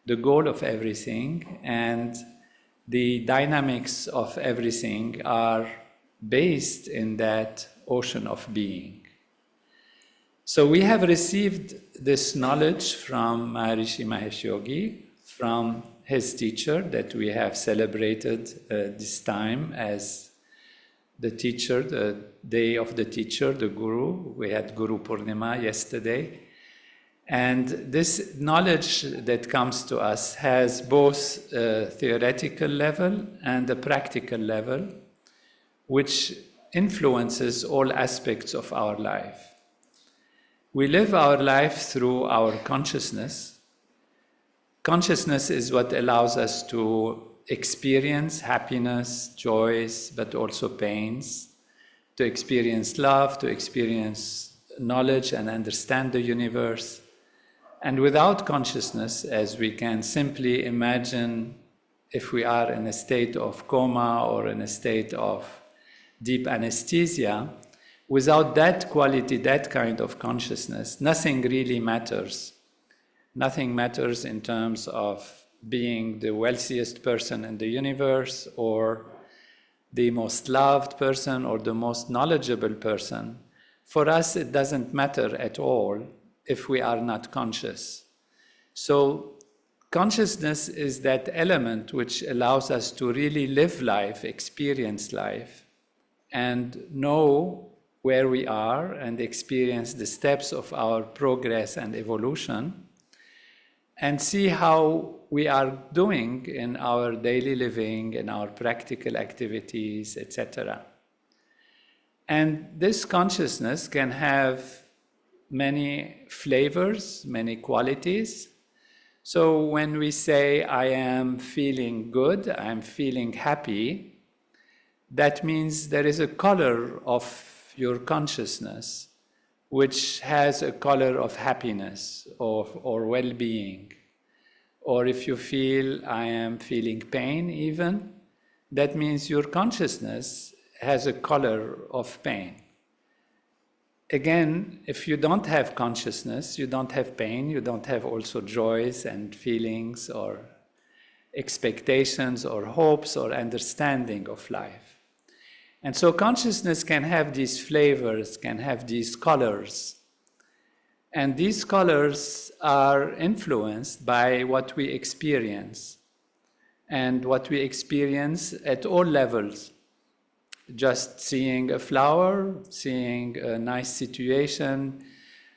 the goal of everything, and the dynamics of everything are based in that ocean of being. So we have received this knowledge from Maharishi Mahesh Yogi, from his teacher that we have celebrated this time as the teacher, the day of the teacher, the Guru. We had Guru Purnima yesterday. And this knowledge that comes to us has both a theoretical level and a practical level, which influences all aspects of our life. We live our life through our consciousness. Consciousness is what allows us to experience happiness, joys, but also pains, to experience love, to experience knowledge and understand the universe. And without consciousness, as we can simply imagine if we are in a state of coma or in a state of deep anesthesia, without that quality, that kind of consciousness, nothing really matters. Nothing matters in terms of being the wealthiest person in the universe or the most loved person or the most knowledgeable person. For us, it doesn't matter at all if we are not conscious. So consciousness is that element which allows us to really live life, experience life, and know where we are and experience the steps of our progress and evolution, and see how we are doing in our daily living, in our practical activities, etc. And this consciousness can have many flavors, many qualities. So when we say, I am feeling good, I'm feeling happy, that means there is a color of your consciousness which has a color of happiness or well-being. Or if you feel, I am feeling pain even, that means your consciousness has a color of pain. Again, if you don't have consciousness, you don't have pain, you don't have also joys and feelings or expectations or hopes or understanding of life. And so consciousness can have these flavors, can have these colors. And these colors are influenced by what we experience. And what we experience at all levels. Just seeing a flower, seeing a nice situation,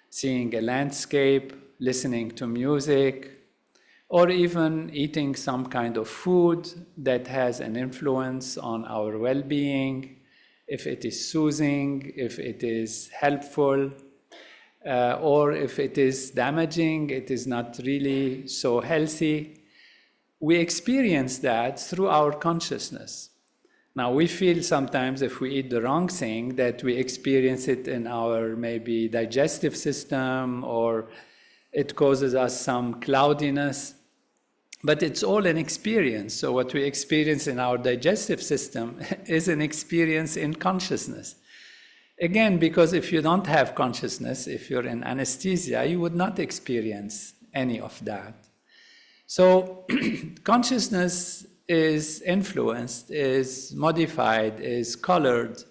seeing a landscape, listening to music, or even eating some kind of food that has an influence on our well-being, if it is soothing, if it is helpful, or if it is damaging, it is not really so healthy. We experience that through our consciousness. Now, we feel sometimes if we eat the wrong thing that we experience it in our maybe digestive system, or it causes us some cloudiness. But it's all an experience. So what we experience in our digestive system is an experience in consciousness. Again, because if you don't have consciousness, if you're in anesthesia, you would not experience any of that. So consciousness is influenced, is modified, is colored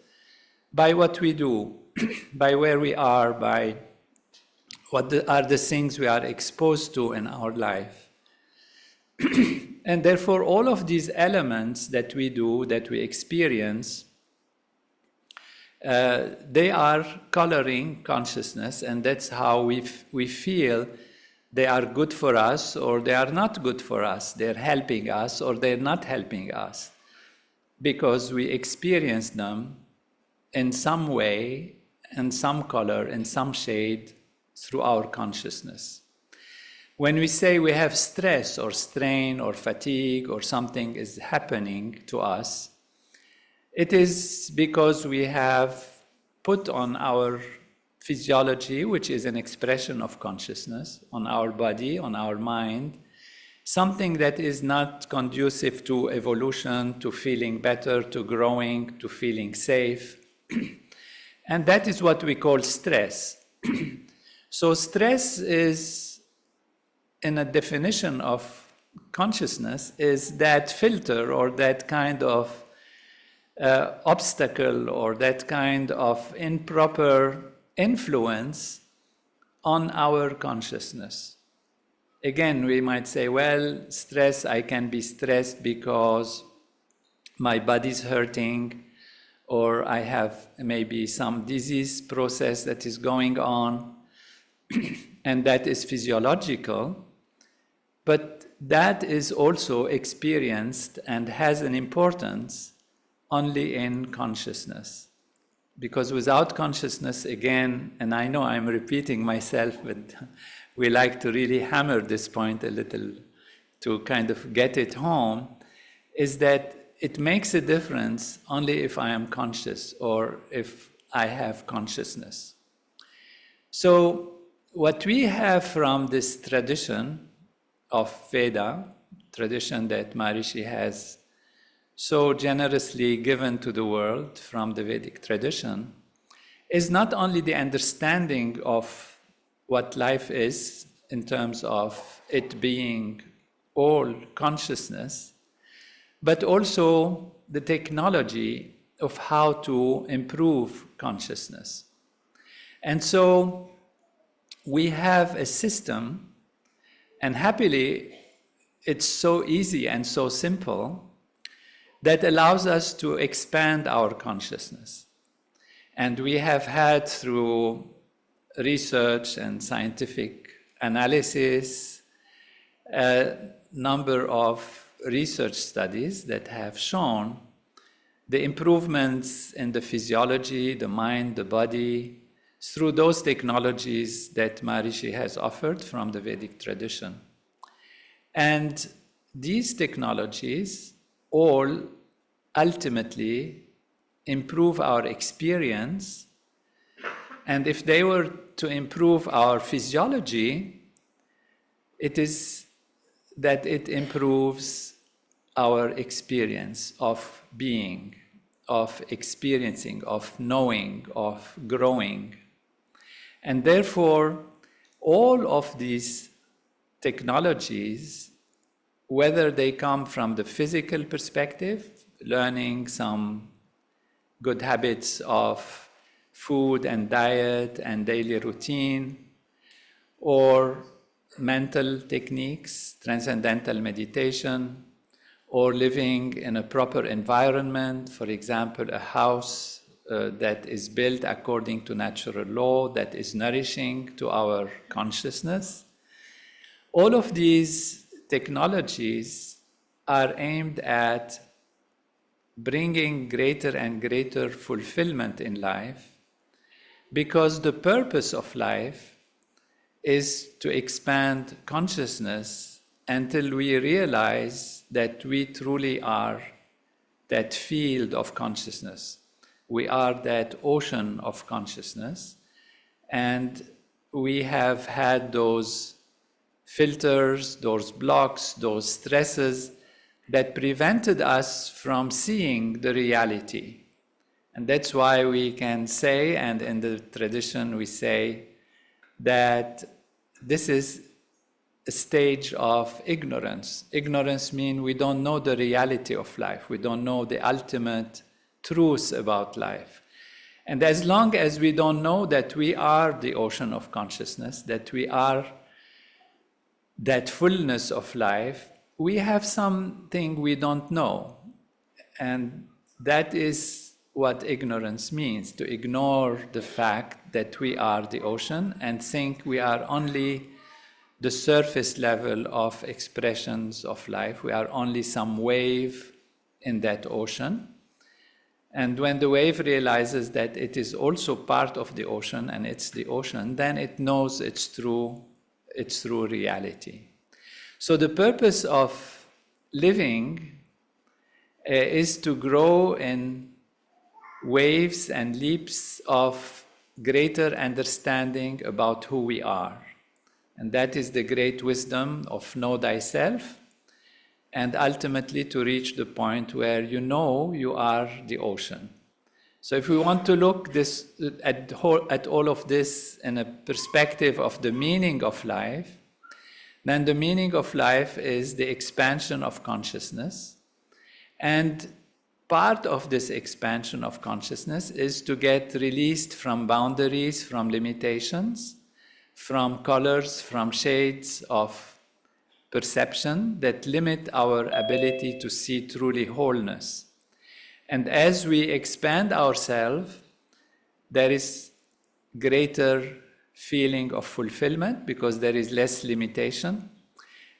by what we do, by where we are, by what are the things we are exposed to in our life. And therefore, all of these elements that we do, that we experience, they are coloring consciousness, and that's how we feel they are good for us or they are not good for us. They're helping us or they're not helping us, because we experience them in some way, in some color, in some shade, through our consciousness. When we say we have stress or strain or fatigue or something is happening to us, it is because we have put on our physiology, which is an expression of consciousness, on our body, on our mind, something that is not conducive to evolution, to feeling better, to growing, to feeling safe. And that is what we call stress. So stress is in a definition of consciousness is that filter or that kind of obstacle or that kind of improper influence on our consciousness. Again, we might say, well, stress, I can be stressed because my body's hurting, or I have maybe some disease process that is going on, and that is physiological, but that is also experienced and has an importance only in consciousness. Because without consciousness, again, and I know I'm repeating myself, but we like to really hammer this point a little to kind of get it home, is that it makes a difference only if I am conscious or if I have consciousness. So what we have from this tradition of Veda, tradition that Maharishi has so generously given to the world from the Vedic tradition, is not only the understanding of what life is in terms of it being all consciousness, but also the technology of how to improve consciousness. And so we have a system, and happily it's so easy and so simple, that allows us to expand our consciousness. And we have had, through research and scientific analysis, a number of research studies that have shown the improvements in the physiology, the mind, the body, through those technologies that Maharishi has offered from the Vedic tradition. And these technologies all ultimately improve our experience, and if they were to improve our physiology, it is that it improves our experience of being, of experiencing, of knowing, of growing. And therefore, all of these technologies, whether they come from the physical perspective, learning some good habits of food and diet and daily routine, or mental techniques, transcendental meditation, or living in a proper environment, for example, a house that is built according to natural law, that is nourishing to our consciousness. All of these technologies are aimed at bringing greater and greater fulfillment in life, because the purpose of life is to expand consciousness until we realize that we truly are that field of consciousness. We are that ocean of consciousness, and we have had those filters, those blocks, those stresses that prevented us from seeing the reality. And that's why we can say, and in the tradition we say, that this is a stage of ignorance. Ignorance means we don't know the reality of life. We don't know the ultimate truth about life. And as long as we don't know that we are the ocean of consciousness, that we are that fullness of life, we have something we don't know. And that is what ignorance means, to ignore the fact that we are the ocean and think we are only the surface level of expressions of life. We are only some wave in that ocean. And when the wave realizes that it is also part of the ocean and it's the ocean, then it knows its true reality. So the purpose of living is to grow in waves and leaps of greater understanding about who we are. And that is the great wisdom of know thyself, and ultimately to reach the point where you know you are the ocean. So if we want to look at all of this in a perspective of the meaning of life, then the meaning of life is the expansion of consciousness. And part of this expansion of consciousness is to get released from boundaries, from limitations, from colors, from shades of perception that limit our ability to see truly wholeness. And as we expand ourselves, there is greater feeling of fulfillment because there is less limitation.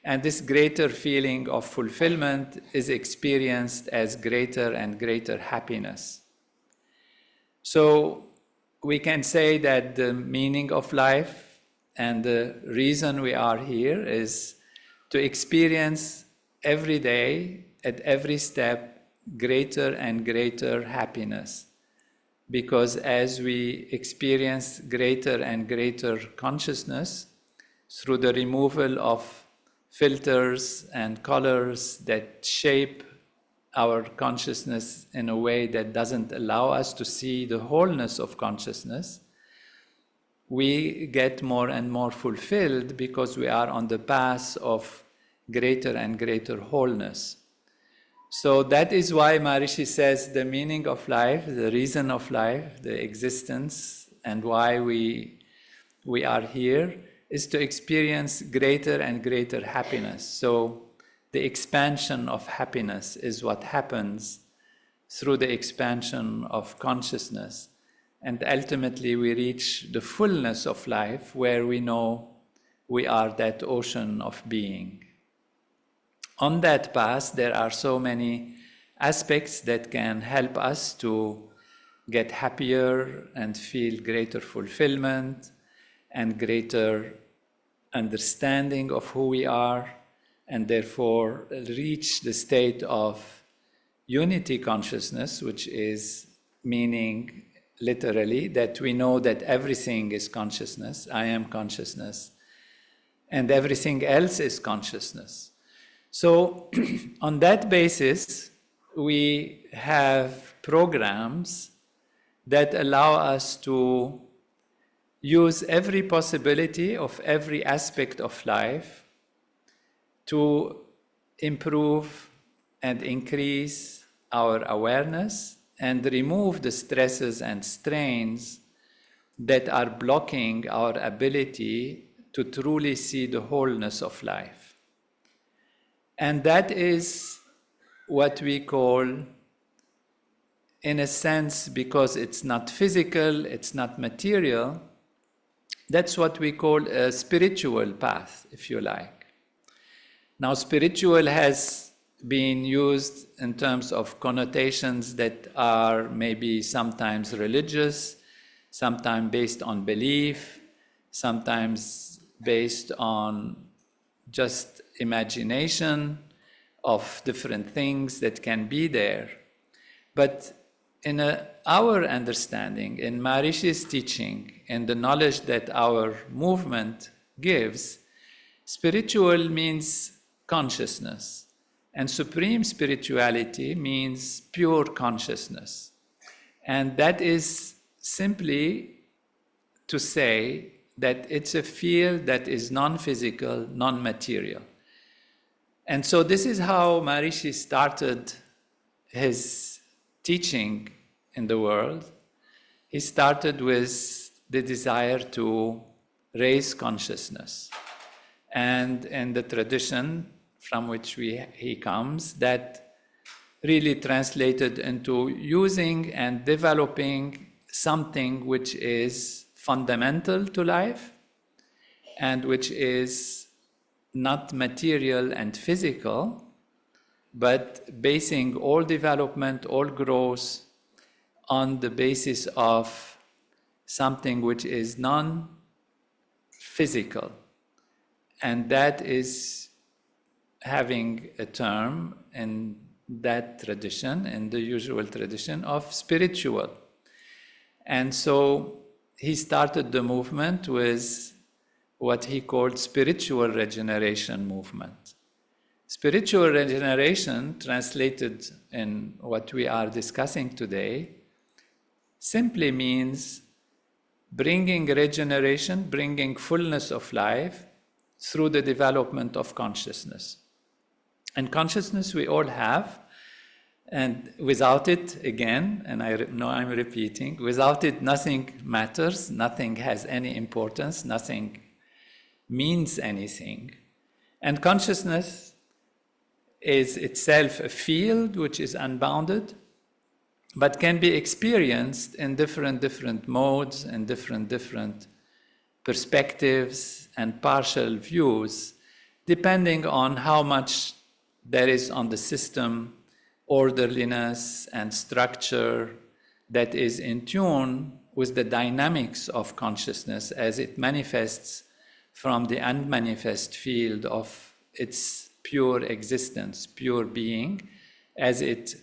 And this greater feeling of fulfillment is experienced as greater and greater happiness. So we can say that the meaning of life and the reason we are here is to experience every day, at every step, greater and greater happiness. Because as we experience greater and greater consciousness through the removal of filters and colors that shape our consciousness in a way that doesn't allow us to see the wholeness of consciousness, we get more and more fulfilled because we are on the path of greater and greater wholeness. So that is why Maharishi says the meaning of life, the reason of life, the existence, and why we are here is to experience greater and greater happiness. So the expansion of happiness is what happens through the expansion of consciousness. And ultimately we reach the fullness of life where we know we are that ocean of being. On that path, there are so many aspects that can help us to get happier and feel greater fulfillment and greater understanding of who we are, and therefore reach the state of unity consciousness, which is meaning literally that we know that everything is consciousness, I am consciousness, and everything else is consciousness. So on that basis, we have programs that allow us to use every possibility of every aspect of life to improve and increase our awareness and remove the stresses and strains that are blocking our ability to truly see the wholeness of life. And that is what we call, in a sense, because it's not physical, it's not material, that's what we call a spiritual path, if you like. Now, spiritual has been used in terms of connotations that are maybe sometimes religious, sometimes based on belief, sometimes based on just imagination of different things that can be there. But in our understanding, in Maharishi's teaching, in the knowledge that our movement gives, spiritual means consciousness, and supreme spirituality means pure consciousness. And that is simply to say that it's a field that is non-physical, non-material. And so this is how Maharishi started his teaching in the world. He started with the desire to raise consciousness. And in the tradition from which he comes, that really translated into using and developing something which is fundamental to life and which is not material and physical, but basing all development, all growth on the basis of something which is non-physical. And that is having a term in that tradition, in the usual tradition of spiritual. And so he started the movement with what he called spiritual regeneration movement. Spiritual regeneration, translated in what we are discussing today, simply means bringing regeneration, bringing fullness of life through the development of consciousness. And consciousness we all have, and without it, again, and I know I'm repeating, without it nothing matters, nothing has any importance, nothing means anything. And consciousness is itself a field which is unbounded, but can be experienced in different modes and different perspectives and partial views, depending on how much there is on the system, orderliness and structure that is in tune with the dynamics of consciousness as it manifests from the unmanifest field of its pure existence, pure being, as it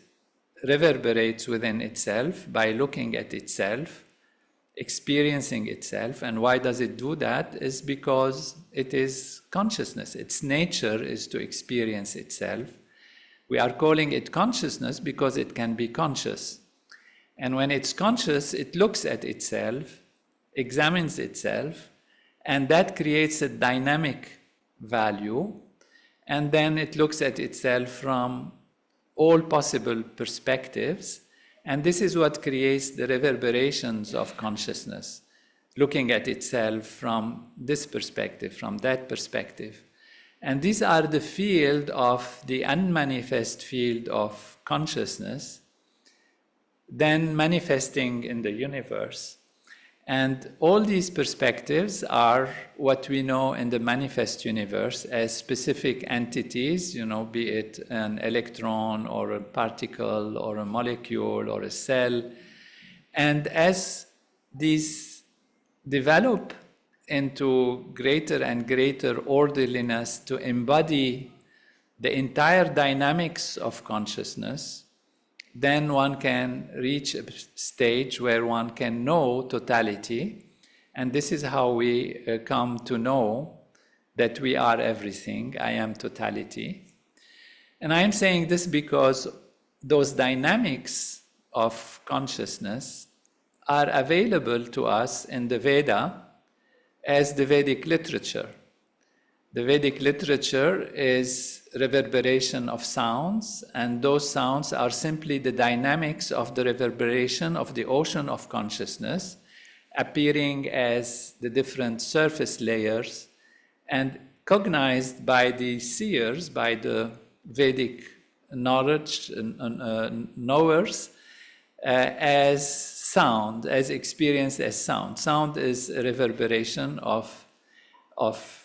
reverberates within itself by looking at itself, experiencing itself. And why does it do that? Is because it is consciousness. Its nature is to experience itself. We are calling it consciousness because it can be conscious. And when it's conscious, it looks at itself, examines itself, and that creates a dynamic value. And then it looks at itself from all possible perspectives. And this is what creates the reverberations of consciousness, looking at itself from this perspective, from that perspective. And these are the field of the unmanifest field of consciousness, then manifesting in the universe. And all these perspectives are what we know in the manifest universe as specific entities, be it an electron or a particle or a molecule or a cell. And as these develop into greater and greater orderliness to embody the entire dynamics of consciousness, then one can reach a stage where one can know totality. And this is how we come to know that we are everything. I am totality. And I am saying this because those dynamics of consciousness are available to us in the Veda as the Vedic literature. The Vedic literature is reverberation of sounds, and those sounds are simply the dynamics of the reverberation of the ocean of consciousness, appearing as the different surface layers and cognized by the seers, by the Vedic knowledge knowers, as sound, as experienced as sound. Sound is a reverberation of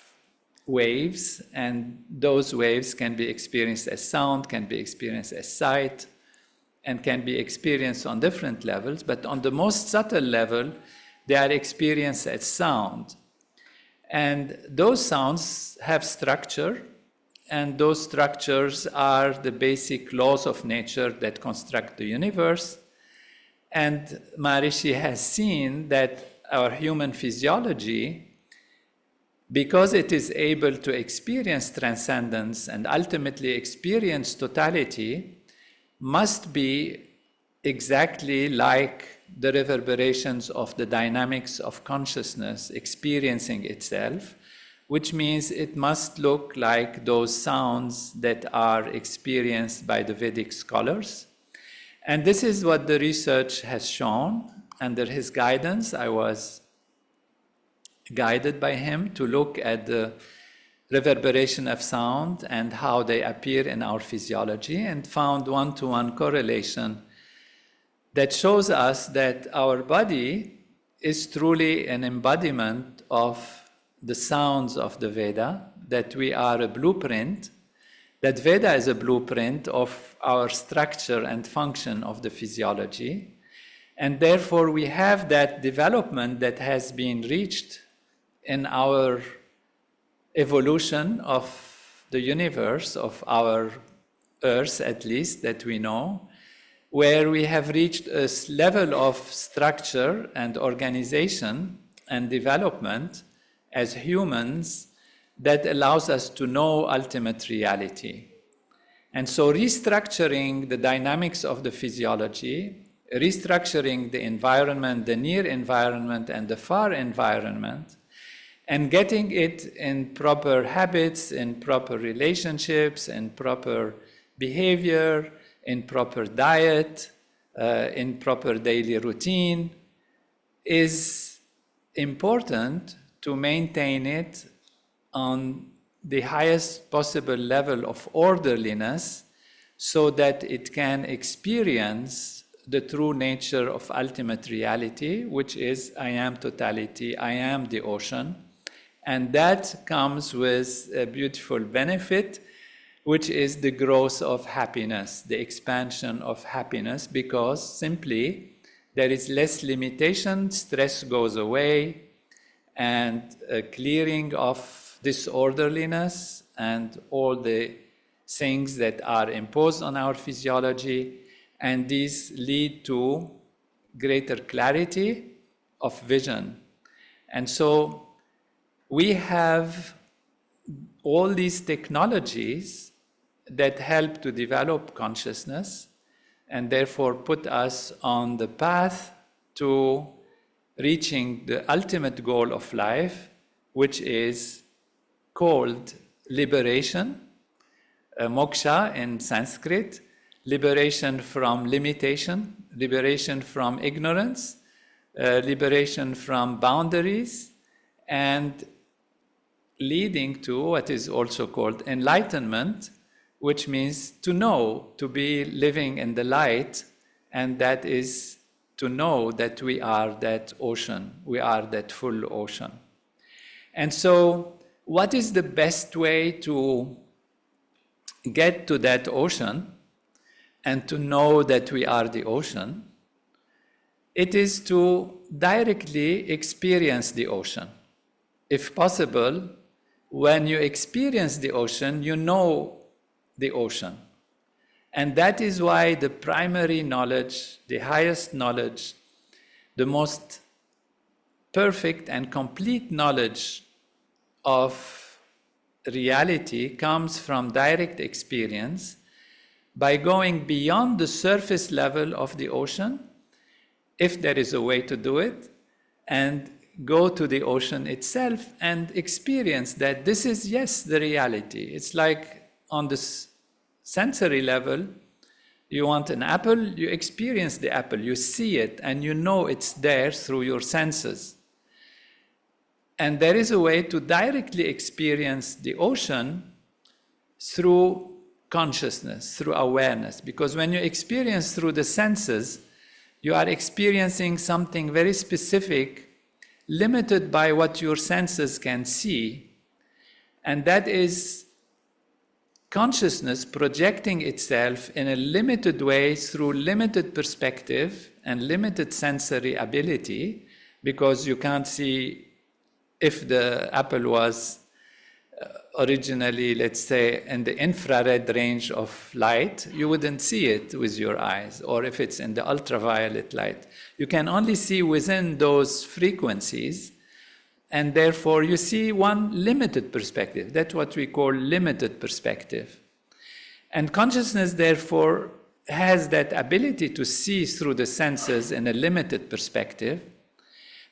waves, and those waves can be experienced as sound, can be experienced as sight, and can be experienced on different levels. But on the most subtle level, they are experienced as sound. And those sounds have structure, and those structures are the basic laws of nature that construct the universe. And Maharishi has seen that our human physiology, because it is able to experience transcendence and ultimately experience totality, must be exactly like the reverberations of the dynamics of consciousness experiencing itself, which means it must look like those sounds that are experienced by the Vedic scholars. And this is what the research has shown. Under his guidance, I was guided by him to look at the reverberation of sound and how they appear in our physiology, and found one-to-one correlation that shows us that our body is truly an embodiment of the sounds of the Veda, that we are a blueprint, that Veda is a blueprint of our structure and function of the physiology. And therefore we have that development that has been reached in our evolution of the universe, of our Earth at least, that we know, where we have reached a level of structure and organization and development as humans that allows us to know ultimate reality. And so restructuring the dynamics of the physiology, restructuring the environment, the near environment and the far environment, and getting it in proper habits, in proper relationships, in proper behavior, in proper diet, in proper daily routine is important to maintain it on the highest possible level of orderliness so that it can experience the true nature of ultimate reality, which is I am totality, I am the ocean. And that comes with a beautiful benefit, which is the growth of happiness, the expansion of happiness, because simply there is less limitation, stress goes away, and a clearing of disorderliness and all the things that are imposed on our physiology, and these lead to greater clarity of vision. And so we have all these technologies that help to develop consciousness and therefore put us on the path to reaching the ultimate goal of life, which is called liberation, moksha in Sanskrit, liberation from limitation, liberation from ignorance, liberation from boundaries, and leading to what is also called enlightenment, which means to know, to be living in the light, and that is to know that we are that ocean, we are that full ocean. And so, what is the best way to get to that ocean and to know that we are the ocean? It is to directly experience the ocean. If possible, when you experience the ocean, you know the ocean. And that is why the primary knowledge, the highest knowledge, the most perfect and complete knowledge of reality comes from direct experience by going beyond the surface level of the ocean, if there is a way to do it, and go to the ocean itself and experience that this is, yes, the reality. It's like on the sensory level, you want an apple, you experience the apple, you see it, and you know it's there through your senses. And there is a way to directly experience the ocean through consciousness, through awareness. Because when you experience through the senses, you are experiencing something very specific, limited by what your senses can see. And that is consciousness projecting itself in a limited way through limited perspective and limited sensory ability, because you can't see if the apple was originally, let's say, in the infrared range of light, you wouldn't see it with your eyes, or if it's in the ultraviolet light. You can only see within those frequencies, and therefore you see one limited perspective. That's what we call limited perspective. And consciousness, therefore, has that ability to see through the senses in a limited perspective.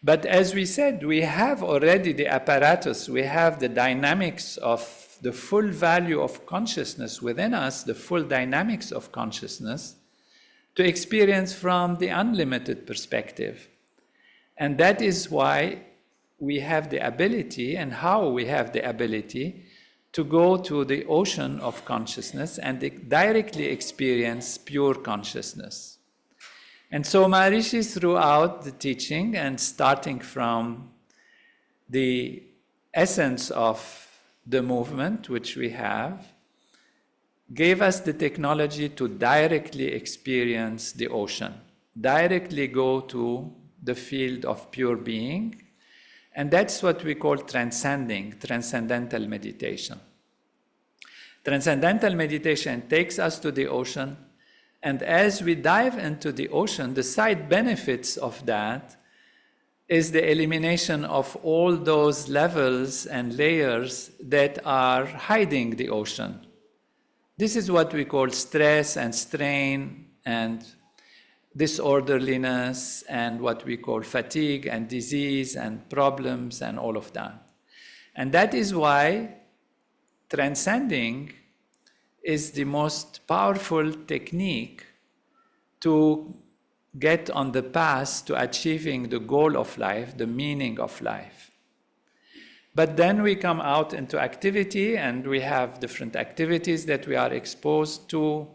But as we said, we have already the apparatus, we have the dynamics of the full value of consciousness within us, the full dynamics of consciousness, to experience from the unlimited perspective. And that is why we have the ability, and how we have the ability, to go to the ocean of consciousness and directly experience pure consciousness. And so Maharishi, throughout the teaching, and starting from the essence of the movement which we have, gave us the technology to directly experience the ocean, directly go to the field of pure being. And that's what we call transcendental meditation. Transcendental meditation takes us to the ocean, and as we dive into the ocean, the side benefits of that is the elimination of all those levels and layers that are hiding the ocean. This is what we call stress and strain and disorderliness, and what we call fatigue and disease and problems and all of that. And that is why transcending is the most powerful technique to get on the path to achieving the goal of life, the meaning of life. But then we come out into activity, and we have different activities that we are exposed to.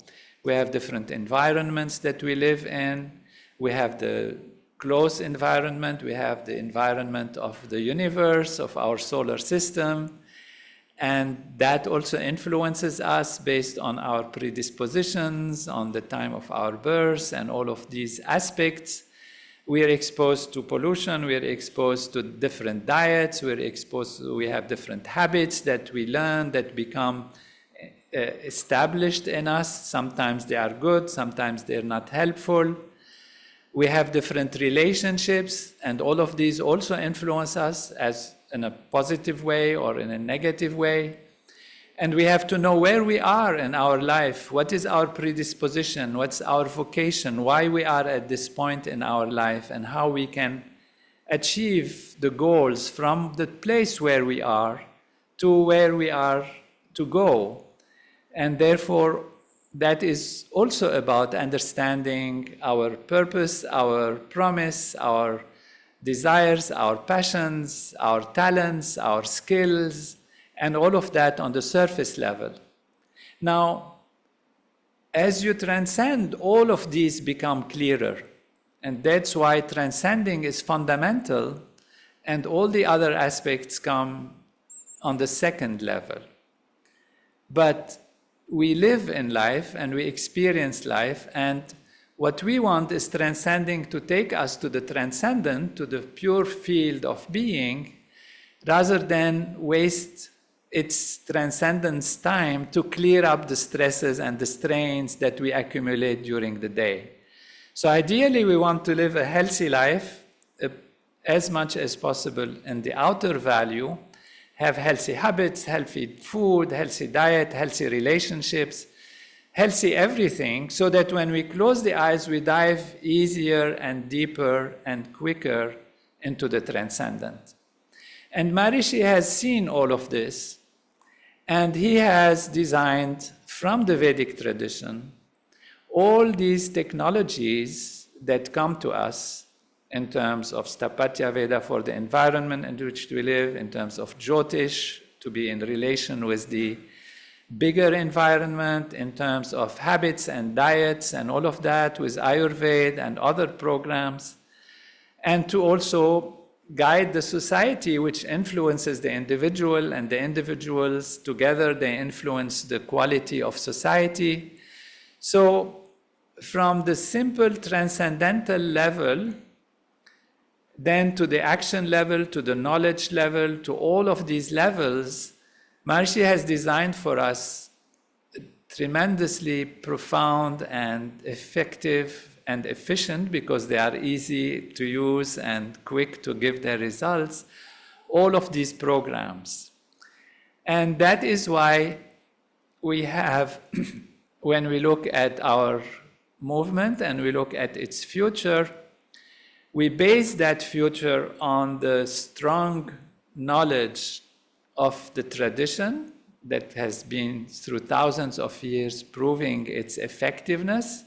We have different environments that we live in. We have the close environment. We have the environment of the universe, of our solar system. And that also influences us based on our predispositions, on the time of our birth, and all of these aspects. We are exposed to pollution, we are exposed to different diets, we have different habits that we learn that become established in us. Sometimes they are good, sometimes they're not helpful. We have different relationships, and all of these also influence us as in a positive way or in a negative way. And we have to know where we are in our life. What is our predisposition? What's our vocation? Why we are at this point in our life, and how we can achieve the goals from the place where we are to where we are to go. And therefore, that is also about understanding our purpose, our promise, our desires, our passions, our talents, our skills, and all of that on the surface level. Now, as you transcend, all of these become clearer. And that's why transcending is fundamental, and all the other aspects come on the second level. But we live in life and we experience life, and what we want is transcending to take us to the transcendent, to the pure field of being, rather than waste its transcendence time to clear up the stresses and the strains that we accumulate during the day. So ideally, we want to live a healthy life as much as possible in the outer value, have healthy habits, healthy food, healthy diet, healthy relationships, healthy everything, so that when we close the eyes, we dive easier and deeper and quicker into the transcendent. And Maharishi has seen all of this, and he has designed from the Vedic tradition all these technologies that come to us in terms of Sthapatya Veda for the environment in which we live, in terms of Jyotish to be in relation with the bigger environment, in terms of habits and diets and all of that, with Ayurveda and other programs, and to also guide the society, which influences the individual, and the individuals together, they influence the quality of society. So from the simple transcendental level, then to the action level, to the knowledge level, to all of these levels, Maharishi has designed for us tremendously profound and effective and efficient, because they are easy to use and quick to give their results, all of these programs. And that is why we have, when we look at our movement and we look at its future, we base that future on the strong knowledge of the tradition that has been through thousands of years proving its effectiveness.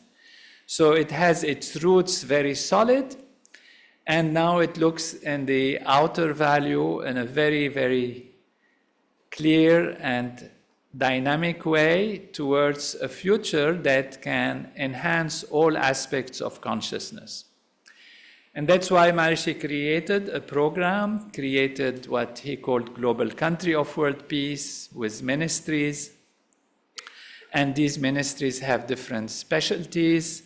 So it has its roots very solid, and now it looks in the outer value in a very, very clear and dynamic way towards a future that can enhance all aspects of consciousness. And that's why Maharishi created a program, created what he called Global Country of World Peace with ministries. And these ministries have different specialties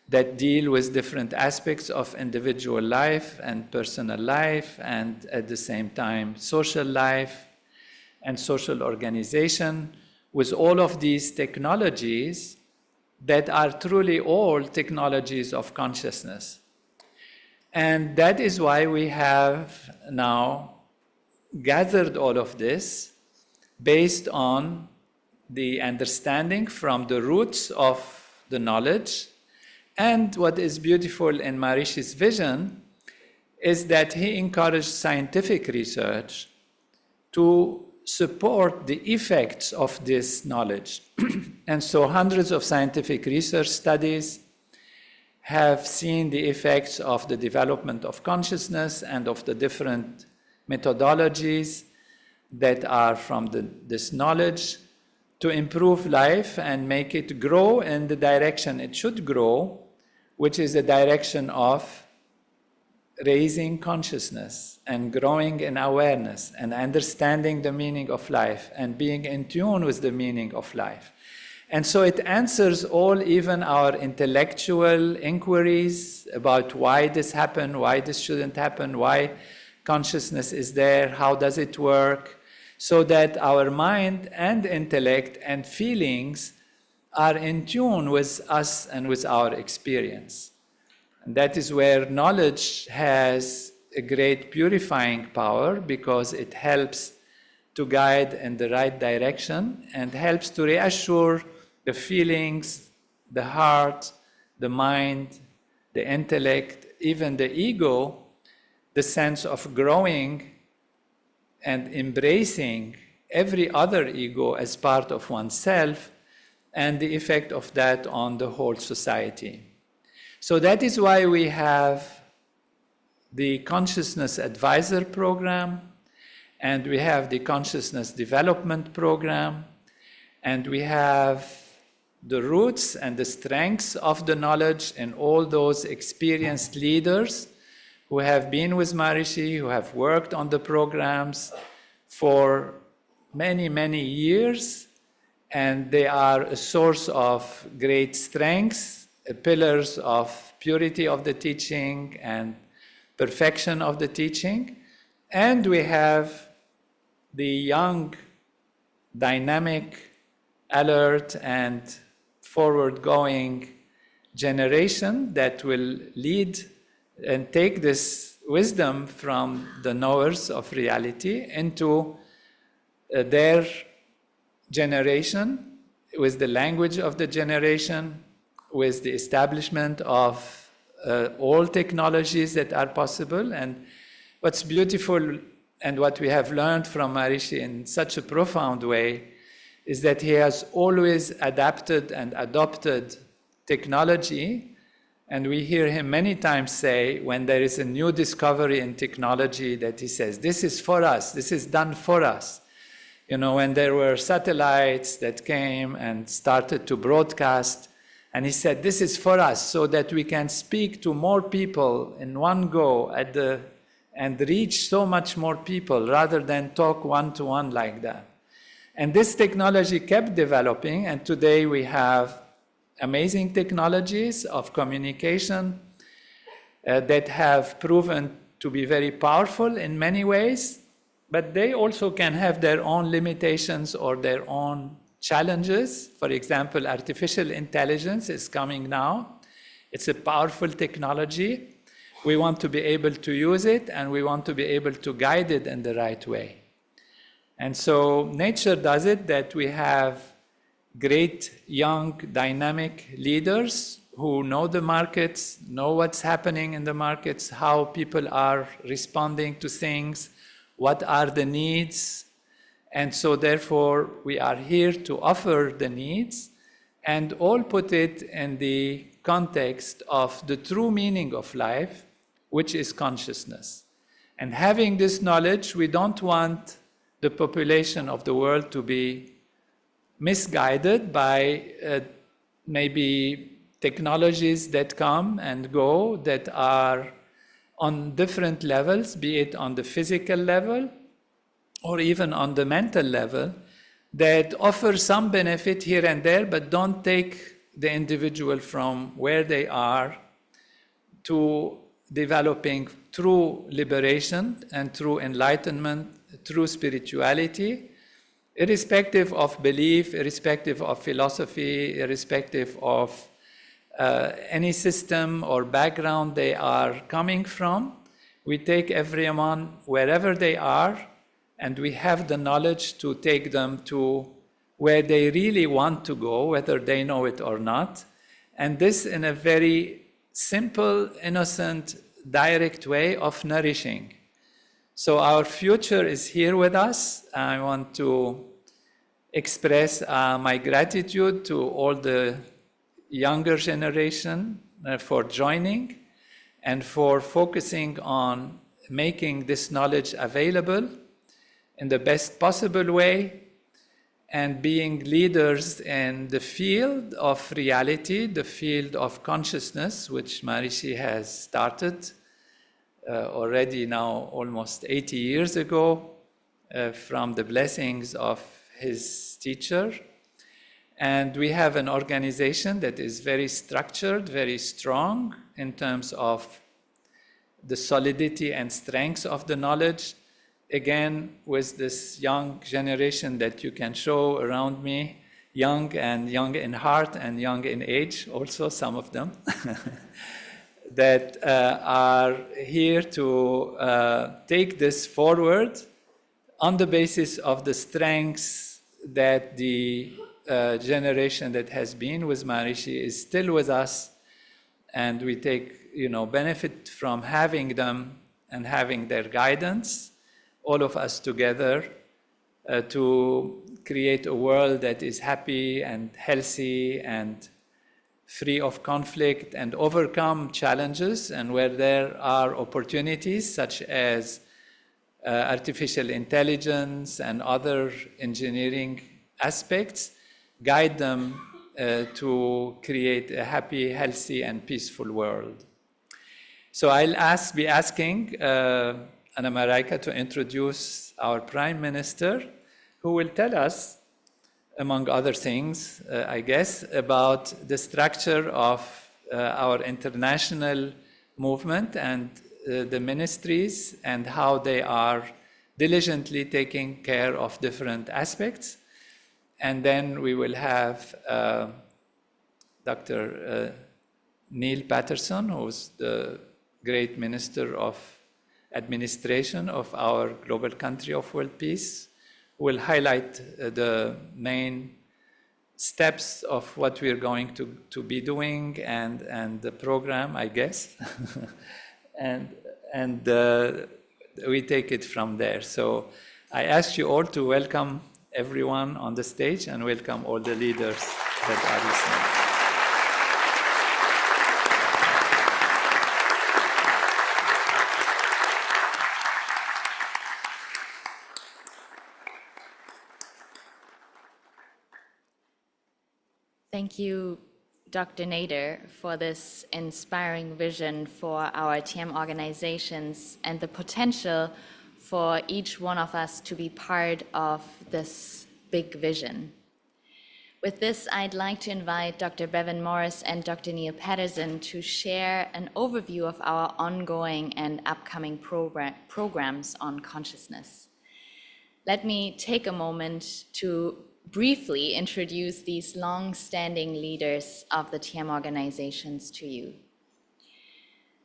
that deal with different aspects of individual life and personal life, and at the same time social life and social organization, with all of these technologies that are truly all technologies of consciousness. And that is why we have now gathered all of this based on the understanding from the roots of the knowledge. And what is beautiful in Maharishi's vision is that he encouraged scientific research to support the effects of this knowledge. And so hundreds of scientific research studies have seen the effects of the development of consciousness and of the different methodologies that are from this knowledge to improve life and make it grow in the direction it should grow, which is the direction of raising consciousness and growing in awareness and understanding the meaning of life and being in tune with the meaning of life. And so it answers all, even our intellectual inquiries about why this happened, why this shouldn't happen, why consciousness is there, how does it work, so that our mind and intellect and feelings are in tune with us and with our experience. And that is where knowledge has a great purifying power, because it helps to guide in the right direction and helps to reassure the feelings, the heart, the mind, the intellect, even the ego, the sense of growing and embracing every other ego as part of oneself, and the effect of that on the whole society. So that is why we have the Consciousness Advisor Program, and we have the Consciousness Development Program, and we have the roots and the strengths of the knowledge in all those experienced leaders who have been with Maharishi, who have worked on the programs for many, many years, and they are a source of great strengths, pillars of purity of the teaching and perfection of the teaching. And we have the young, dynamic, alert, and forward-going generation that will lead and take this wisdom from the knowers of reality into their generation, with the language of the generation, with the establishment of all technologies that are possible. And what's beautiful and what we have learned from Maharishi in such a profound way is that he has always adapted and adopted technology. And we hear him many times say, when there is a new discovery in technology, that he says, this is for us, this is done for us. You know, when there were satellites that came and started to broadcast, and he said, this is for us, so that we can speak to more people in one go and reach so much more people, rather than talk one-to-one like that. And this technology kept developing, and today we have amazing technologies of communication that have proven to be very powerful in many ways, but they also can have their own limitations or their own challenges. For example, artificial intelligence is coming now. It's a powerful technology. We want to be able to use it, and we want to be able to guide it in the right way. And so nature does it that we have great young dynamic leaders who know the markets, know what's happening in the markets, how people are responding to things, what are the needs. And so therefore we are here to offer the needs and all put it in the context of the true meaning of life, which is consciousness. And having this knowledge, we don't want the population of the world to be misguided by maybe technologies that come and go that are on different levels, be it on the physical level or even on the mental level, that offer some benefit here and there, but don't take the individual from where they are to developing true liberation and true enlightenment, true spirituality, irrespective of belief, irrespective of philosophy, irrespective of any system or background they are coming from. We take everyone wherever they are, and we have the knowledge to take them to where they really want to go, whether they know it or not. And this in a very simple, innocent, direct way of nourishing. So our future is here with us. I want to express my gratitude to all the younger generation for joining and for focusing on making this knowledge available in the best possible way and being leaders in the field of reality, the field of consciousness, which Maharishi has started already now almost 80 years ago from the blessings of his teacher. And we have an organization that is very structured, very strong in terms of the solidity and strength of the knowledge. Again, with this young generation that you can show around me, young in heart and young in age, also some of them, that are here to take this forward on the basis of the strengths that the generation that has been with Maharishi is still with us, and we take benefit from having them and having their guidance, all of us together, to create a world that is happy and healthy and free of conflict and overcome challenges, and where there are opportunities such as artificial intelligence and other engineering aspects, guide them to create a happy, healthy, and peaceful world. So I'll be asking Anna Maraika to introduce our Prime Minister, who will tell us, among other things, I guess, about the structure of our international movement and the ministries and how they are diligently taking care of different aspects. And then we will have Dr. Neil Patterson, who's the great Minister of Administration of our global country of world peace, who will highlight the main steps of what we're going to be doing and the program, I guess. and we take it from there. So I ask you all to welcome everyone on the stage and welcome all the leaders that are listening. Thank you, Dr. Nader, for this inspiring vision for our TM organizations and the potential for each one of us to be part of this big vision. With this, I'd like to invite Dr. Bevan Morris and Dr. Neil Patterson to share an overview of our ongoing and upcoming programs on consciousness. Let me take a moment to briefly introduce these long-standing leaders of the TM organizations to you.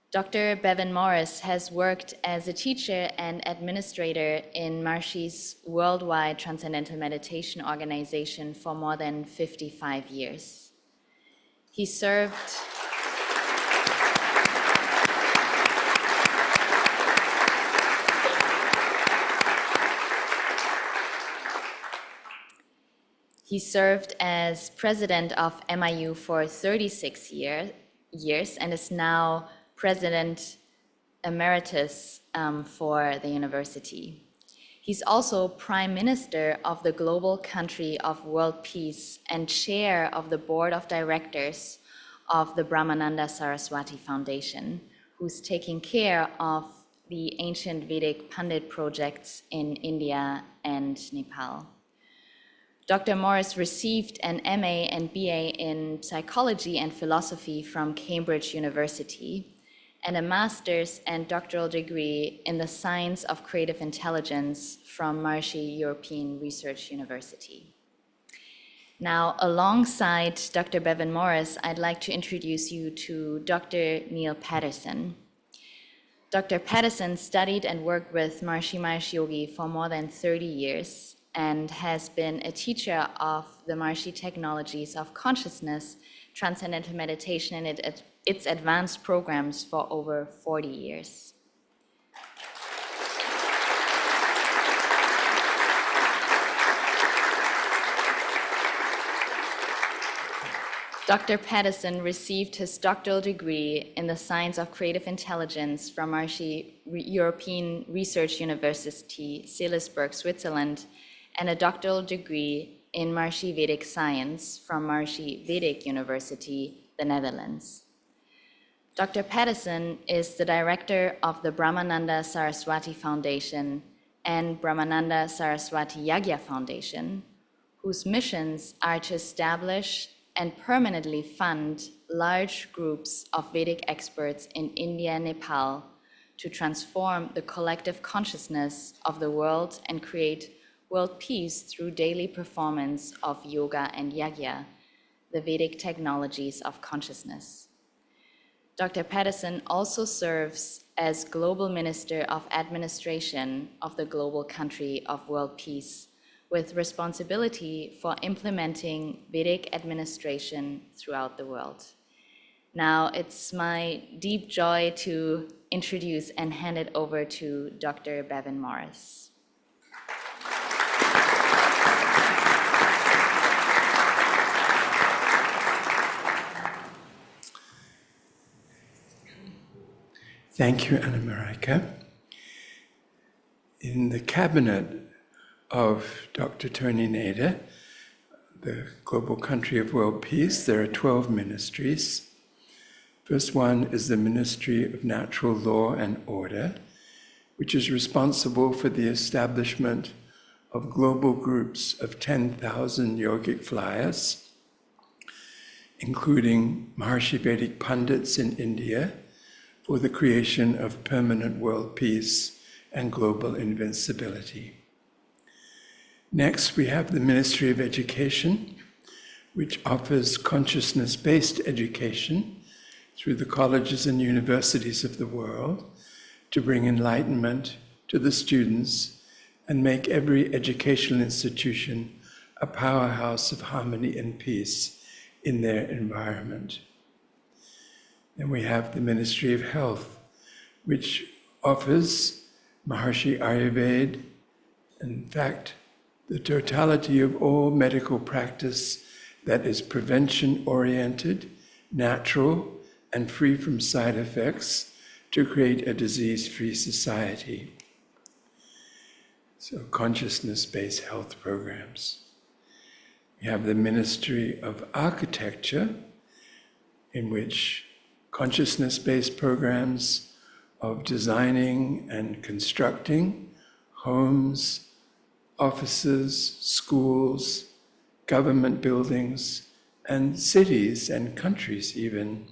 Dr. Bevan Morris has worked as a teacher and administrator in Maharishi's worldwide transcendental meditation organization for more than 55 years. He served as president of MIU for 36 years and is now President Emeritus for the university. He's also Prime Minister of the Global Country of World Peace and Chair of the Board of Directors of the Brahmananda Saraswati Foundation, who's taking care of the ancient Vedic Pandit projects in India and Nepal. Dr. Morris received an MA and BA in psychology and philosophy from Cambridge University, and a master's and doctoral degree in the science of creative intelligence from Maharishi European Research University. Now, alongside Dr. Bevan Morris, I'd like to introduce you to Dr. Neil Patterson. Dr. Patterson studied and worked with Maharishi Mahesh Yogi for more than 30 years and has been a teacher of the Maharishi technologies of consciousness, transcendental meditation, and its advanced programs for over 40 years. Dr. Patterson received his doctoral degree in the science of creative intelligence from Marshi European Research University, Salisbury, Switzerland, and a doctoral degree in Marshi Vedic Science from Marshi Vedic University, the Netherlands. Dr. Patterson is the director of the Brahmananda Saraswati Foundation and Brahmananda Saraswati Yagya Foundation, whose missions are to establish and permanently fund large groups of Vedic experts in India and Nepal to transform the collective consciousness of the world and create world peace through daily performance of yoga and yagya, the Vedic technologies of consciousness. Dr. Patterson also serves as Global Minister of Administration of the global country of world peace, with responsibility for implementing Vedic administration throughout the world. Now, it's my deep joy to introduce and hand it over to Dr. Bevan Morris. Thank you, Anna Marika. In the cabinet of Dr. Tony Nader, the global country of world peace, there are 12 ministries. First one is the Ministry of Natural Law and Order, which is responsible for the establishment of global groups of 10,000 yogic flyers, including Maharshi Vedic Pandits in India, for the creation of permanent world peace and global invincibility. Next, we have the Ministry of Education, which offers consciousness-based education through the colleges and universities of the world to bring enlightenment to the students and make every educational institution a powerhouse of harmony and peace in their environment. And we have the Ministry of Health, which offers Maharshi Ayurveda, in fact, the totality of all medical practice that is prevention-oriented, natural, and free from side effects to create a disease-free society. So consciousness-based health programs. We have the Ministry of Architecture, in which consciousness-based programs of designing and constructing homes, offices, schools, government buildings, and cities and countries even,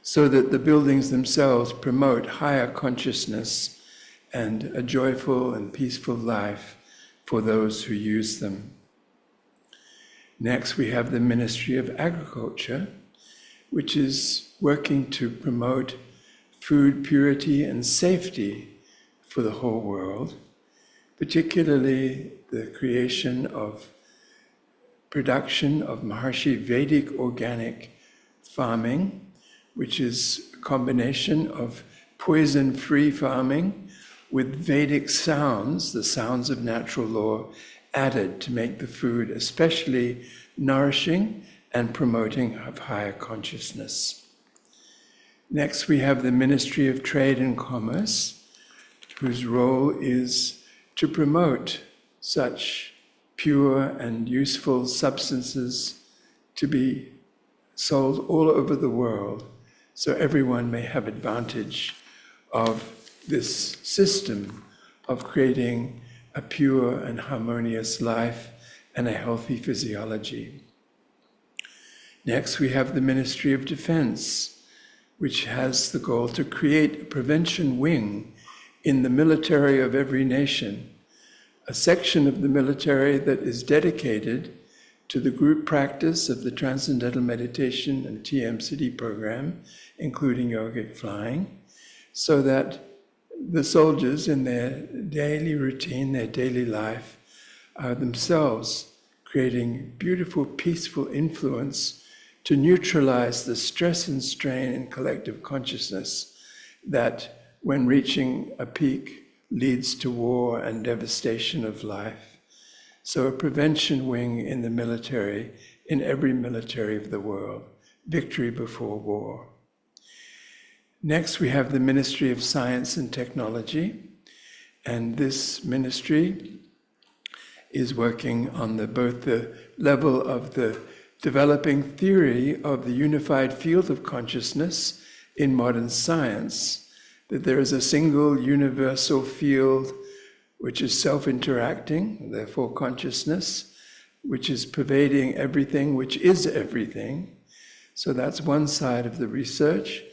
so that the buildings themselves promote higher consciousness and a joyful and peaceful life for those who use them. Next, we have the Ministry of Agriculture, which is working to promote food purity and safety for the whole world, particularly the creation of production of Maharshi Vedic organic farming, which is a combination of poison-free farming with Vedic sounds, the sounds of natural law, added to make the food especially nourishing and promoting of higher consciousness. Next, we have the Ministry of Trade and Commerce, whose role is to promote such pure and useful substances to be sold all over the world, so everyone may have advantage of this system of creating a pure and harmonious life and a healthy physiology. Next, we have the Ministry of Defense, which has the goal to create a prevention wing in the military of every nation, a section of the military that is dedicated to the group practice of the Transcendental Meditation and TMCD program, including yogic flying, so that the soldiers in their daily routine, their daily life, are themselves creating beautiful, peaceful influence to neutralize the stress and strain in collective consciousness that, when reaching a peak, leads to war and devastation of life. So a prevention wing in the military in every military of the world. Victory before war. Next, we have the Ministry of Science and Technology, and this ministry is working on both the level of the developing theory of the unified field of consciousness in modern science, that there is a single universal field which is self-interacting, therefore consciousness, which is pervading everything, which is everything. So that's one side of the research.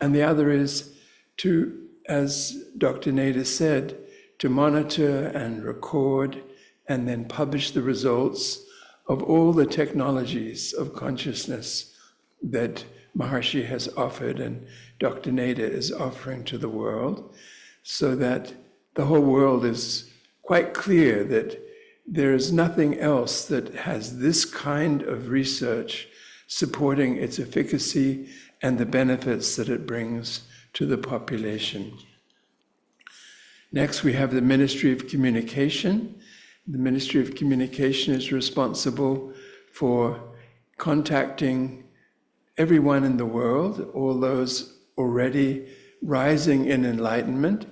And the other is to, as Dr. Nader said, to monitor and record and then publish the results of all the technologies of consciousness that Maharishi has offered and Dr. Nader is offering to the world, so that the whole world is quite clear that there is nothing else that has this kind of research supporting its efficacy and the benefits that it brings to the population. Next, we have the Ministry of Communication. The Ministry of Communication is responsible for contacting everyone in the world, all those already rising in enlightenment,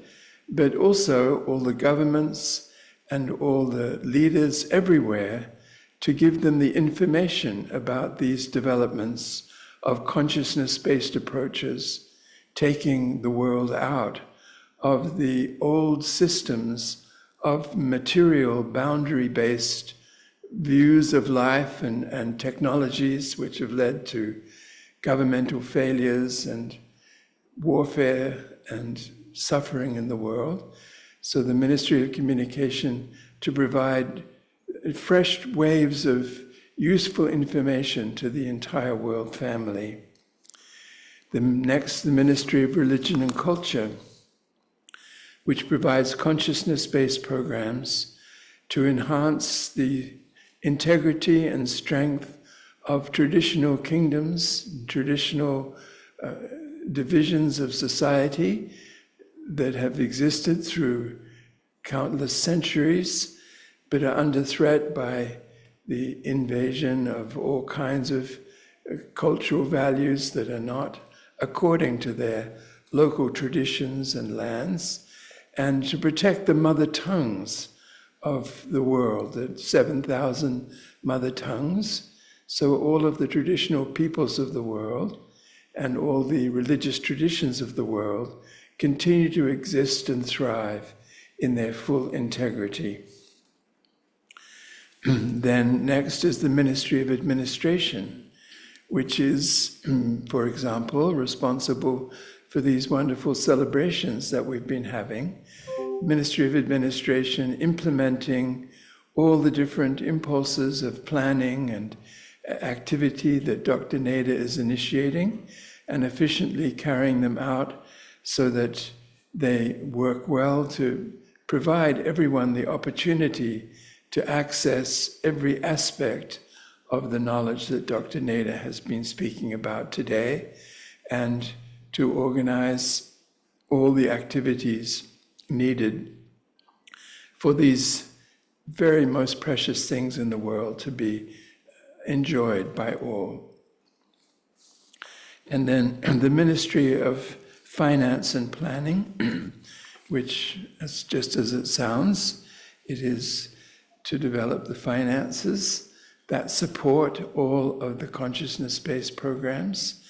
but also all the governments and all the leaders everywhere, to give them the information about these developments of consciousness-based approaches, taking the world out of the old systems of material, boundary-based views of life and technologies which have led to governmental failures and warfare and suffering in the world. So the Ministry of Communication to provide fresh waves of useful information to the entire world family. Next, the Ministry of Religion and Culture, which provides consciousness-based programs to enhance the integrity and strength of traditional kingdoms, traditional divisions of society that have existed through countless centuries, but are under threat by the invasion of all kinds of cultural values that are not according to their local traditions and lands, and to protect the mother tongues of the world, the 7,000 mother tongues. So all of the traditional peoples of the world and all the religious traditions of the world continue to exist and thrive in their full integrity. Then next is the Ministry of Administration, which is, for example, responsible for these wonderful celebrations that we've been having. Ministry of Administration implementing all the different impulses of planning and activity that Dr. Nader is initiating and efficiently carrying them out so that they work well to provide everyone the opportunity to access every aspect of the knowledge that Dr. Nader has been speaking about today, and to organize all the activities needed for these very most precious things in the world to be enjoyed by all. And then the Ministry of Finance and Planning, which, just as it sounds, it is to develop the finances that support all of the consciousness-based programs,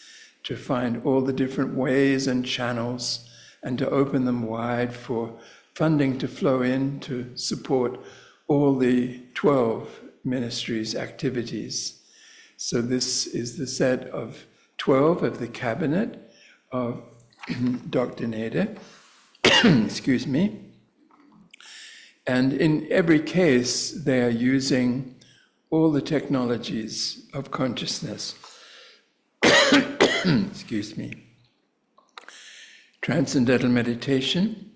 to find all the different ways and channels, and to open them wide for funding to flow in to support all the 12 ministries' activities. So this is the set of 12 of the cabinet of Dr. Nader, excuse me. And in every case, they are using all the technologies of consciousness. Excuse me. Transcendental meditation,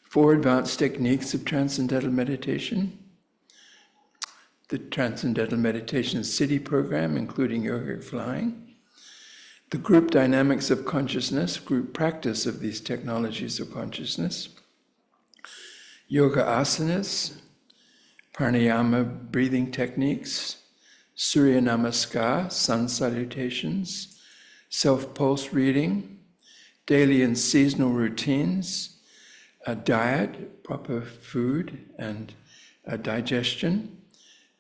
4 advanced techniques of transcendental meditation, the Transcendental Meditation City program, including yogic flying, the group dynamics of consciousness, group practice of these technologies of consciousness, yoga asanas, pranayama breathing techniques, Surya Namaskar, sun salutations, self-pulse reading, daily and seasonal routines, a diet, proper food and digestion,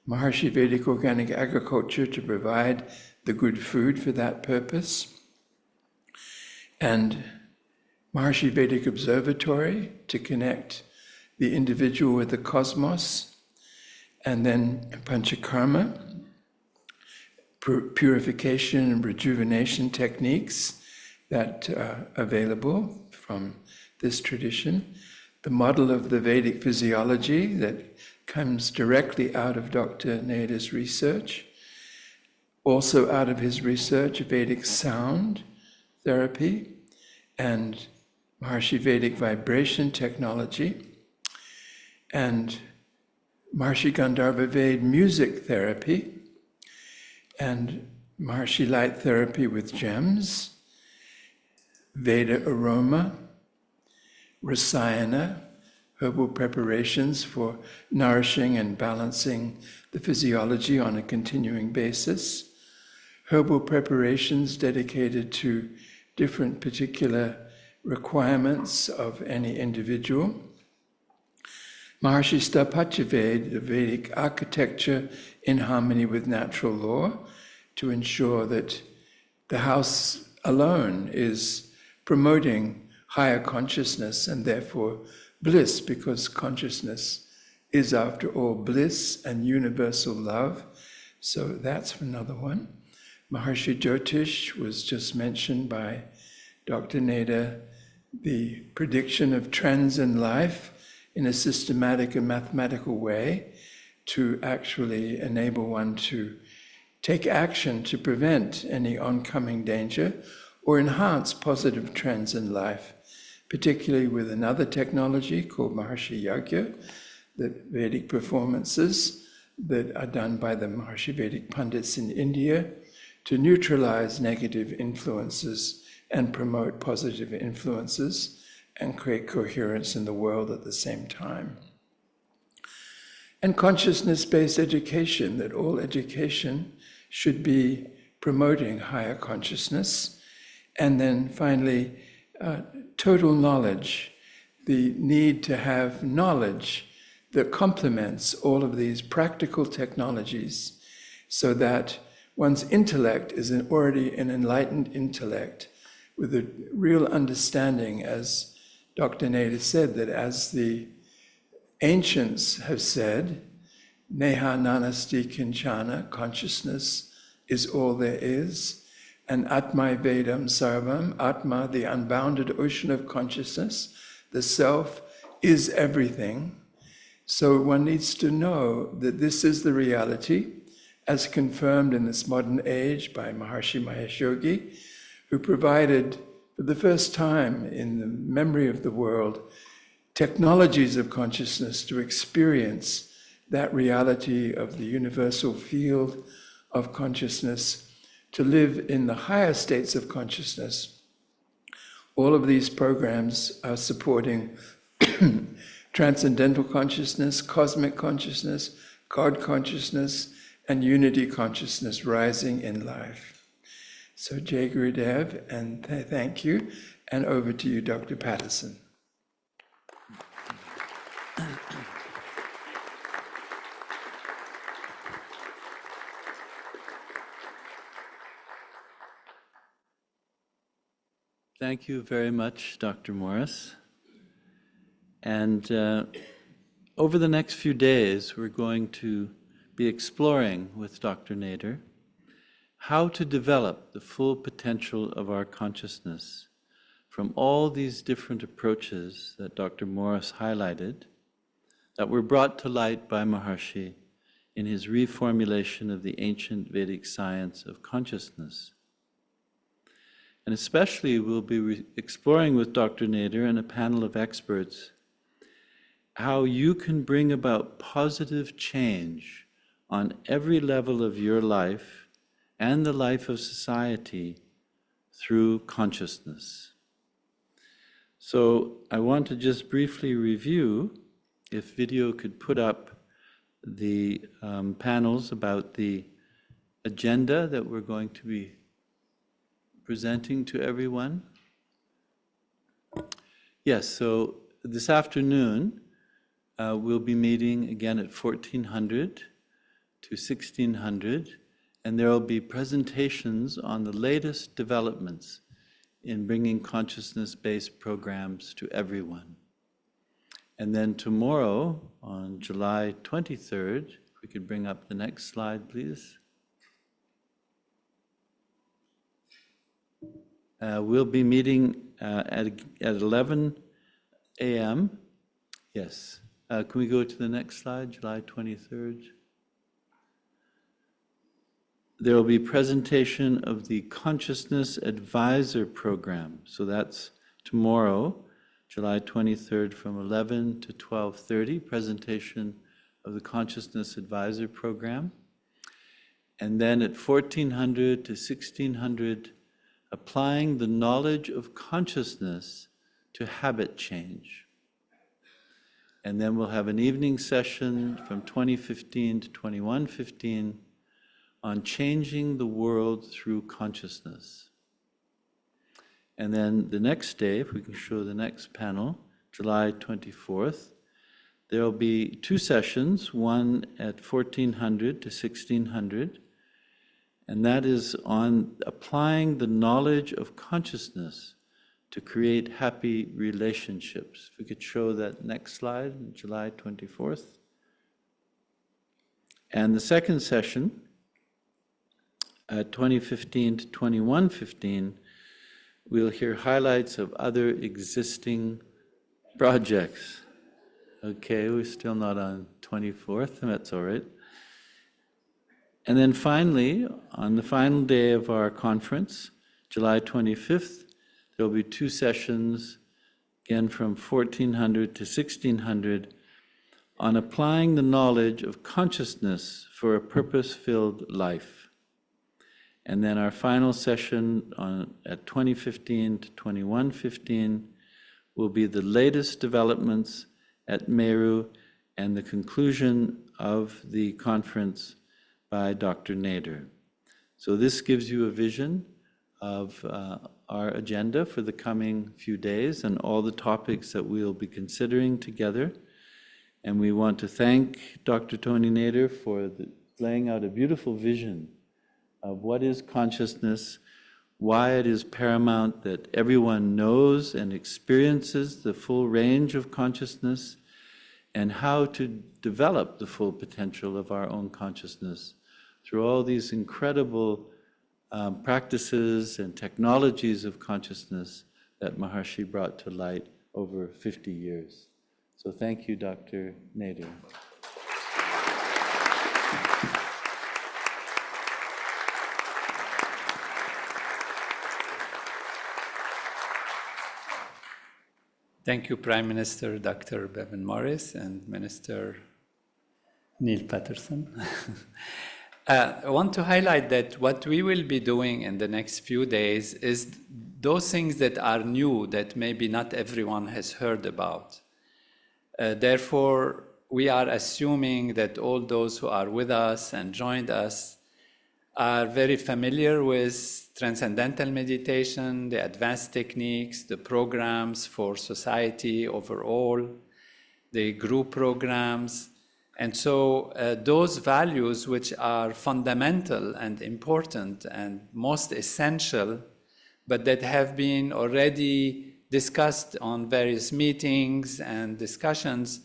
Maharishi Vedic organic agriculture to provide the good food for that purpose, and Maharishi Vedic Observatory to connect the individual with the cosmos, and then Panchakarma, purification and rejuvenation techniques that are available from this tradition, the model of the Vedic physiology that comes directly out of Dr. Nader's research, also out of his research, Vedic sound therapy and Maharishi Vedic vibration technology, and Maharishi Gandharva Ved music therapy, and Maharishi light therapy with gems, Veda aroma, Rasayana, herbal preparations for nourishing and balancing the physiology on a continuing basis, herbal preparations dedicated to different particular requirements of any individual, Maharishi Sthapatya Ved, the Vedic architecture in harmony with natural law, to ensure that the house alone is promoting higher consciousness and therefore bliss, because consciousness is, after all, bliss and universal love. So that's another one. Maharishi Jyotish was just mentioned by Dr. Nader, the prediction of trends in life in a systematic and mathematical way to actually enable one to take action to prevent any oncoming danger or enhance positive trends in life, particularly with another technology called Maharishi Yagya, the Vedic performances that are done by the Maharishi Vedic Pandits in India to neutralize negative influences and promote positive influences and create coherence in the world at the same time. And consciousness-based education, that all education should be promoting higher consciousness. And then finally, total knowledge, the need to have knowledge that complements all of these practical technologies so that one's intellect is already an enlightened intellect with a real understanding, as Dr. Nader said, that as the ancients have said, Neha Nanasti Kinchana, consciousness is all there is, and Atma Vedam Sarvam, Atma, the unbounded ocean of consciousness, the self, is everything. So one needs to know that this is the reality, as confirmed in this modern age by Maharishi Mahesh Yogi, who provided, for the first time in the memory of the world, technologies of consciousness to experience that reality of the universal field of consciousness, to live in the higher states of consciousness. All of these programs are supporting transcendental consciousness, cosmic consciousness, God consciousness, and unity consciousness rising in life. So Jai Gurudev, and thank you, and over to you, Dr. Patterson. Thank you very much, Dr. Morris. And over the next few days, we're going to be exploring with Dr. Nader how to develop the full potential of our consciousness from all these different approaches that Dr. Morris highlighted, that were brought to light by Maharishi in his reformulation of the ancient Vedic science of consciousness. And especially we'll be exploring with Dr. Nader and a panel of experts how you can bring about positive change on every level of your life and the life of society through consciousness. So I want to just briefly review, if video could put up the panels about the agenda that we're going to be presenting to everyone. Yes, so this afternoon we'll be meeting again at 1400 to 1600, and there will be presentations on the latest developments in bringing consciousness-based programs to everyone. And then tomorrow, on July 23rd, if we could bring up the next slide, please. We'll be meeting at 11 a.m. Yes. Can we go to the next slide, July 23rd? There will be presentation of the Consciousness Advisor Program. So that's tomorrow, July 23rd from 11 to 12:30, presentation of the Consciousness Advisor Program. And then at 1400 to 1600, applying the knowledge of consciousness to habit change. And then we'll have an evening session from 2015 to 21:15 on changing the world through consciousness. And then the next day, if we can show the next panel, July 24th, there will be two sessions, one at 1400 to 1600, and that is on applying the knowledge of consciousness to create happy relationships. If we could show that next slide, July 24th. And the second session, at 2015 to 21:15, we'll hear highlights of other existing projects. Okay, we're still not on 24th, that's all right. And then finally, on the final day of our conference, July 25th, there will be two sessions, again from 1400 to 1600, on applying the knowledge of consciousness for a purpose-filled life. And then our final session at 2015 to 21:15 will be the latest developments at Meru and the conclusion of the conference by Dr. Nader. So this gives you a vision of our agenda for the coming few days and all the topics that we'll be considering together. And we want to thank Dr. Tony Nader for laying out a beautiful vision of what is consciousness, why it is paramount that everyone knows and experiences the full range of consciousness, and how to develop the full potential of our own consciousness through all these incredible practices and technologies of consciousness that Maharshi brought to light over 50 years. So thank you, Dr. Nader. Thank you, Prime Minister Dr. Bevan Morris and Minister Neil Patterson. I want to highlight that what we will be doing in the next few days is those things that are new that maybe not everyone has heard about. Therefore, we are assuming that all those who are with us and joined us are very familiar with transcendental meditation, the advanced techniques, the programs for society overall, the group programs. And so those values which are fundamental and important and most essential, but that have been already discussed on various meetings and discussions,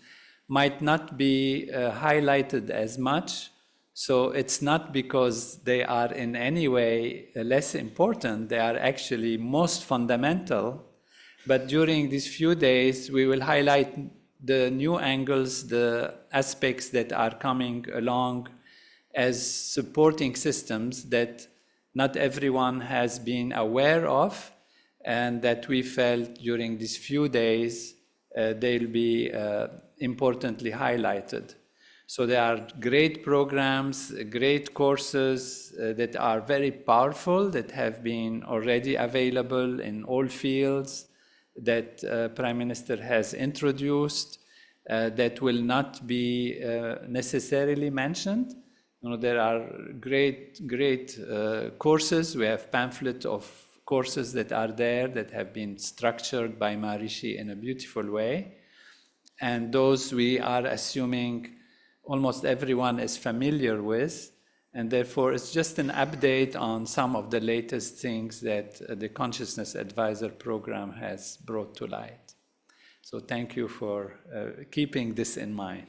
might not be highlighted as much. So it's not because they are in any way less important, they are actually most fundamental. But during these few days, we will highlight the new angles, the aspects that are coming along as supporting systems that not everyone has been aware of, and that we felt during these few days they'll be importantly highlighted. So there are great programs, great courses that are very powerful, that have been already available in all fields, that Prime Minister has introduced, that will not be necessarily mentioned. There are great courses. We have pamphlet of courses that are there that have been structured by Maharishi in a beautiful way. And those we are assuming almost everyone is familiar with. And therefore, it's just an update on some of the latest things that the Consciousness Advisor program has brought to light. So thank you for keeping this in mind.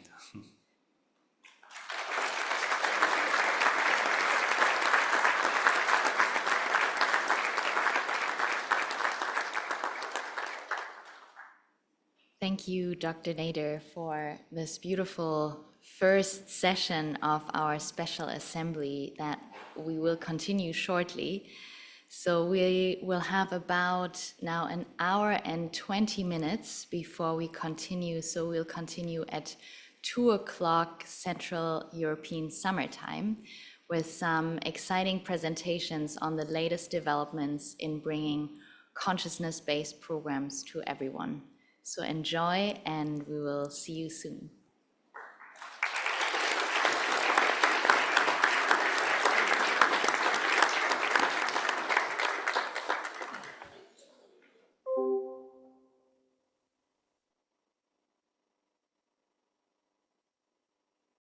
Thank you, Dr. Nader, for this beautiful first session of our special assembly that we will continue shortly. So we will have about now an hour and 20 minutes before we continue. So we'll continue at 2 o'clock Central European Summer Time with some exciting presentations on the latest developments in bringing consciousness-based programs to everyone. So enjoy, and we will see you soon.